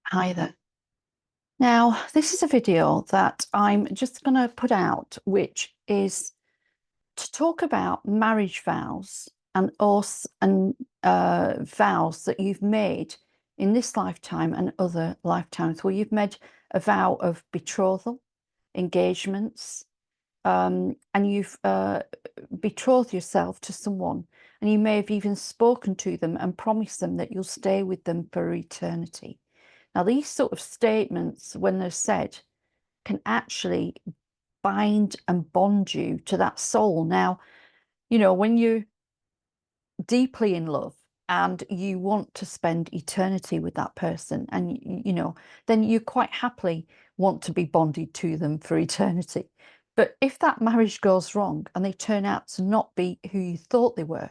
Hi there. Now, this is a video that I'm just going to put out, which is to talk about marriage vows and us and vows that you've made in this lifetime and other lifetimes, where you've made a vow of betrothal, engagements, and you've betrothed yourself to someone, and you may have even spoken to them and promised them that you'll stay with them for eternity. Now, these sort of statements, when they're said, can actually bind and bond you to that soul. Now, when you're deeply in love and you want to spend eternity with that person, and then you quite happily want to be bonded to them for eternity. But if that marriage goes wrong and they turn out to not be who you thought they were,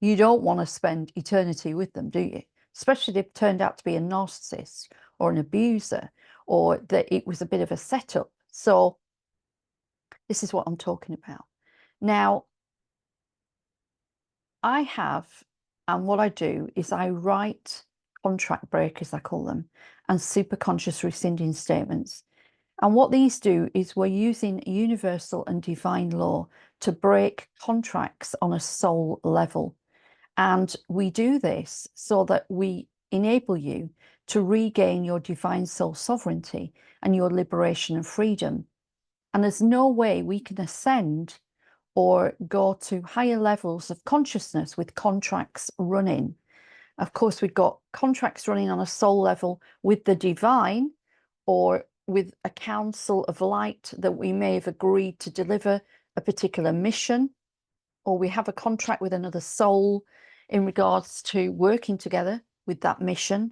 you don't want to spend eternity with them, do you? Especially if they've turned out to be a narcissist or an abuser, or that it was a bit of a setup. So this is what I'm talking about. Now, I have, and what I do is I write contract breakers, I call them, and superconscious rescinding statements. And what these do is we're using universal and divine law to break contracts on a soul level. And we do this so that we enable you to regain your divine soul sovereignty and your liberation and freedom. And there's no way we can ascend or go to higher levels of consciousness with contracts running. Of course, we've got contracts running on a soul level with the divine, or with a council of light that we may have agreed to deliver a particular mission, or we have a contract with another soul in regards to working together with that mission.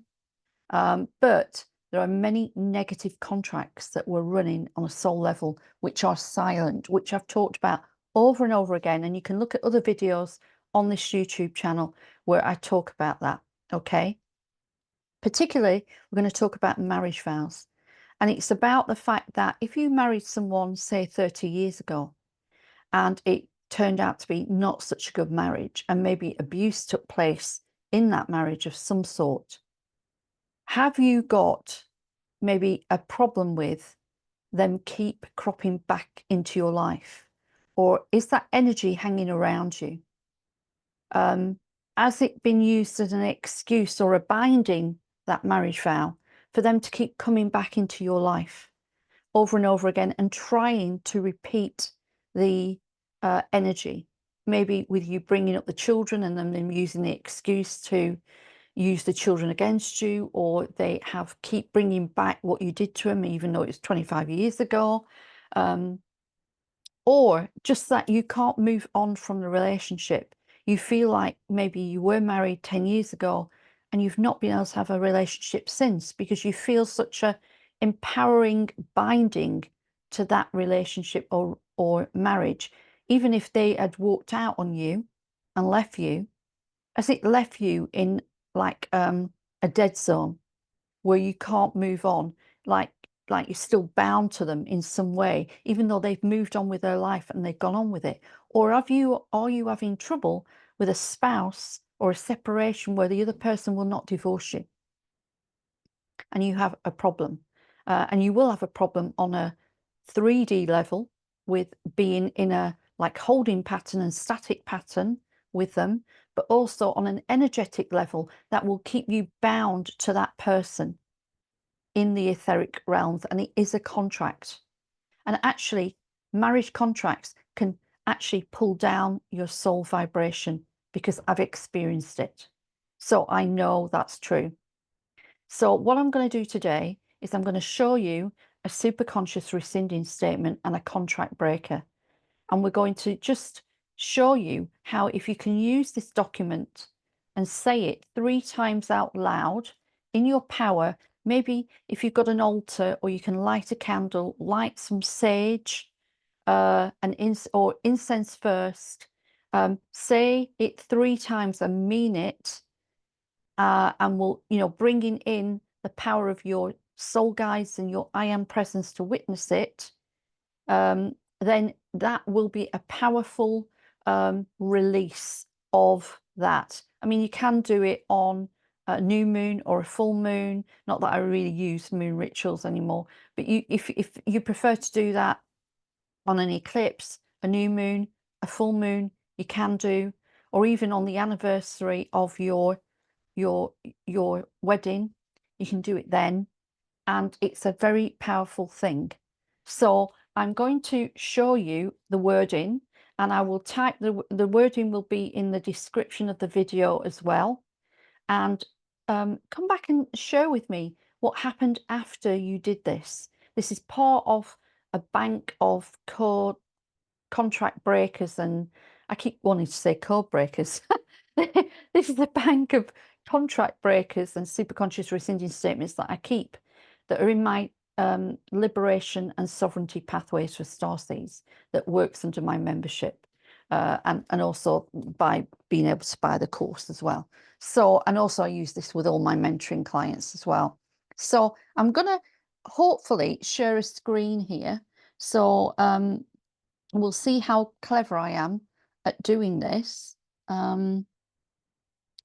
But there are many negative contracts that we're running on a soul level, which are silent, which I've talked about over and over again. And you can look at other videos on this YouTube channel where I talk about that. Okay. Particularly, we're going to talk about marriage vows. And it's about the fact that if you married someone, say 30 years ago, and it turned out to be not such a good marriage, and maybe abuse took place in that marriage of some sort, have you got maybe a problem with them keep cropping back into your life? Or is that energy hanging around you? Has it been used as an excuse or a binding, that marriage vow, for them to keep coming back into your life over and over again and trying to repeat the energy? Maybe with you bringing up the children and then them using the excuse to use the children against you, or they have keep bringing back what you did to them, even though it's 25 years ago. Or just that you can't move on from the relationship. You feel like maybe you were married 10 years ago and you've not been able to have a relationship since, because you feel such a empowering binding to that relationship or marriage. Even if they had walked out on you and left you, as it left you in like a dead zone where you can't move on, like you're still bound to them in some way, even though they've moved on with their life and they've gone on with it? Or are you having trouble with a spouse or a separation where the other person will not divorce you, and you have a problem? And you will have a problem on a 3D level with being in a like holding pattern and static pattern with them, but also on an energetic level that will keep you bound to that person in the etheric realms. And it is a contract. And actually, marriage contracts can actually pull down your soul vibration, because I've experienced it. So I know that's true. So what I'm going to do today is I'm going to show you a superconscious rescinding statement and a contract breaker. And we're going to just show you how, if you can use this document and say it 3 times out loud in your power, maybe if you've got an altar, or you can light a candle, light some sage or incense first. Say it 3 times and mean it, and we'll, bringing in the power of your soul guides and your I am presence to witness it. Then that will be a powerful release of that. I mean, you can do it on a new moon or a full moon. Not that I really use moon rituals anymore, but if you prefer to do that on an eclipse, a new moon, a full moon, you can do, or even on the anniversary of your wedding, you can do it then, and it's a very powerful thing. So I'm going to show you the wording, and I will type the wording will be in the description of the video as well. And come back and share with me what happened after you did this. This is part of a bank of contract breakers, and I keep wanting to say code breakers. This is a bank of contract breakers and superconscious rescinding statements that I keep that are in my liberation and sovereignty pathways for starseeds that works under my membership, and also by being able to buy the course as well. So, and also I use this with all my mentoring clients as well. So I'm gonna hopefully share a screen here. So we'll see how clever I am at doing this. And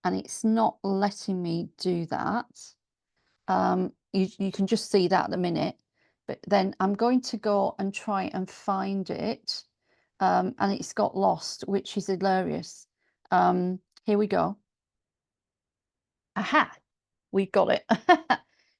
it's not letting me do that. You can just see that at the minute, but then I'm going to go and try and find it. And it's got lost, which is hilarious. Here we go. Aha, we got it.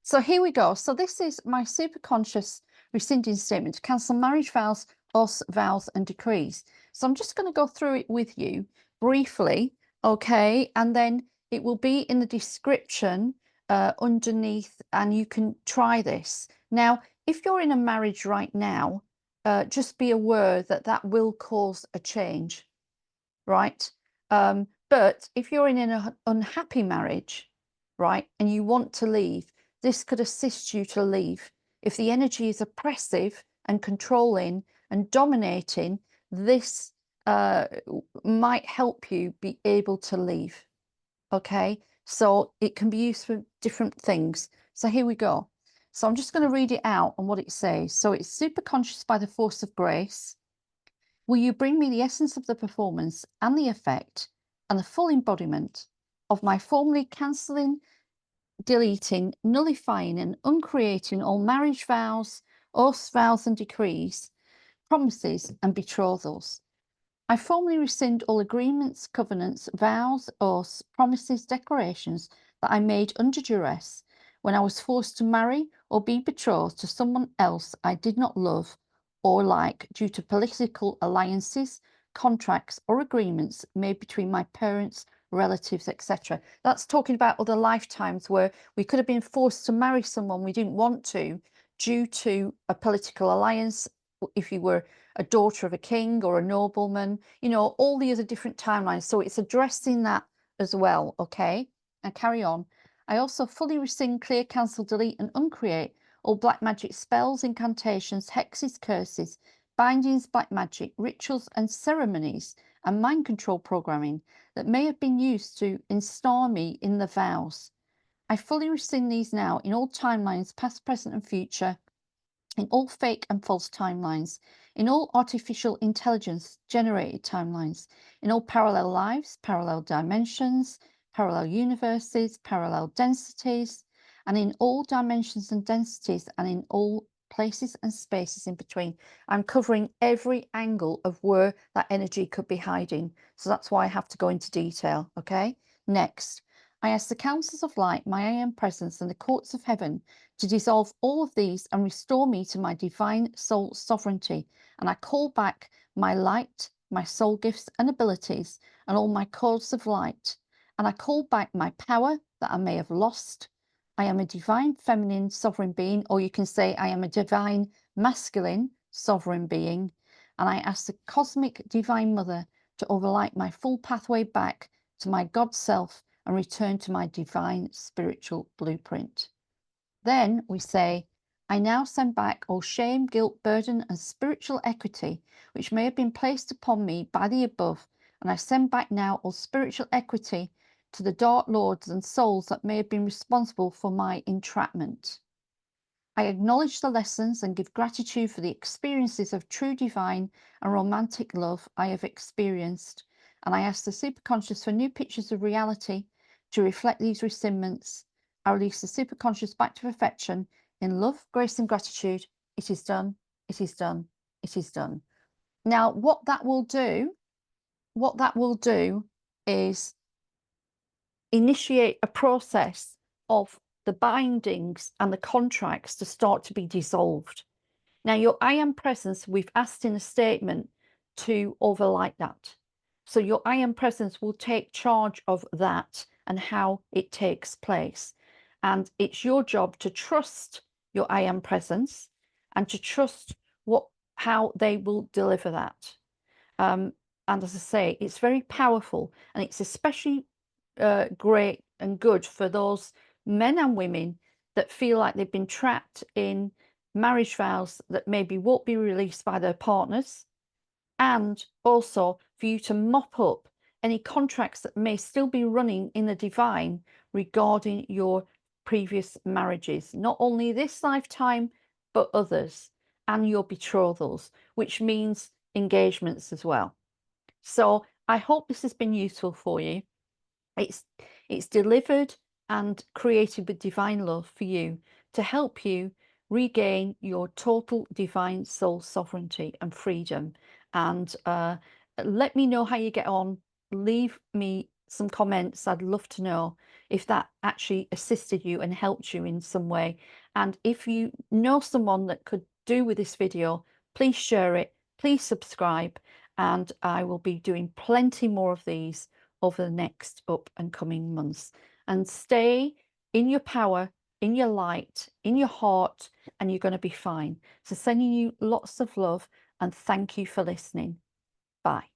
So here we go. So this is my superconscious rescinding statement to cancel marriage vows, oaths, vows, and decrees. So I'm just going to go through it with you briefly, okay? And then it will be in the description underneath, and you can try this. Now, if you're in a marriage right now, just be aware that that will cause a change, right? But if you're in an unhappy marriage, right, and you want to leave, this could assist you to leave. If the energy is oppressive and controlling and dominating, this might help you be able to leave. Okay, so it can be used for different things. So here we go. So I'm just going to read it out and what it says. So it's super conscious by the force of grace. Will you bring me the essence of the performance and the effect and the full embodiment of my formally cancelling, deleting, nullifying, and uncreating all marriage vows, oaths, vows, and decrees, promises, and betrothals? I formally rescind all agreements, covenants, vows, oaths, promises, declarations that I made under duress when I was forced to marry or be betrothed to someone else I did not love or like due to political alliances, contracts, or agreements made between my parents, relatives, etc. That's talking about other lifetimes where we could have been forced to marry someone we didn't want to due to a political alliance. If you were a daughter of a king or a nobleman, you know, all the other different timelines. So it's addressing that as well, okay? And carry on. I also fully rescind, clear, cancel, delete, and uncreate all black magic spells, incantations, hexes, curses, bindings, black magic, rituals, and ceremonies, and mind control programming that may have been used to install me in the vows. I fully rescind these now in all timelines, past, present, and future, in all fake and false timelines, in all artificial intelligence generated timelines, in all parallel lives, parallel dimensions, parallel universes, parallel densities, and in all dimensions and densities, and in all places and spaces in between. I'm covering every angle of where that energy could be hiding. So that's why I have to go into detail. Okay. Next, I ask the councils of light, my I am presence, and the courts of heaven to dissolve all of these and restore me to my divine soul sovereignty. And I call back my light, my soul gifts and abilities, and all my cords of light. And I call back my power that I may have lost. I am a divine feminine sovereign being, or you can say I am a divine masculine sovereign being. And I ask the cosmic divine mother to overlight my full pathway back to my God self and return to my divine spiritual blueprint. Then we say, I now send back all shame, guilt, burden, and spiritual equity which may have been placed upon me by the above, and I send back now all spiritual equity to the dark lords and souls that may have been responsible for my entrapment. I acknowledge the lessons and give gratitude for the experiences of true divine and romantic love I have experienced, and I ask the superconscious for new pictures of reality To reflect these rescindments, I release the superconscious back to perfection in love, grace, and gratitude. It is done. It is done. It is done. Now, what that will do is initiate a process of the bindings and the contracts to start to be dissolved. Now, your I am presence, we've asked in a statement to overlight that. So your I am presence will take charge of that and how it takes place. And it's your job to trust your I am presence and to trust how they will deliver that. And as I say, it's very powerful, and it's especially great and good for those men and women that feel like they've been trapped in marriage vows that maybe won't be released by their partners, and also for you to mop up any contracts that may still be running in the divine regarding your previous marriages, not only this lifetime, but others, and your betrothals, which means engagements as well. So I hope this has been useful for you. It's delivered and created with divine love for you to help you regain your total divine soul sovereignty and freedom. And let me know how you get on. Leave me some comments. I'd love to know if that actually assisted you and helped you in some way. And if you know someone that could do with this video, please share it, please subscribe, and I will be doing plenty more of these over the next up and coming months. And stay in your power, in your light, in your heart, and you're going to be fine. So sending you lots of love, and thank you for listening. Bye.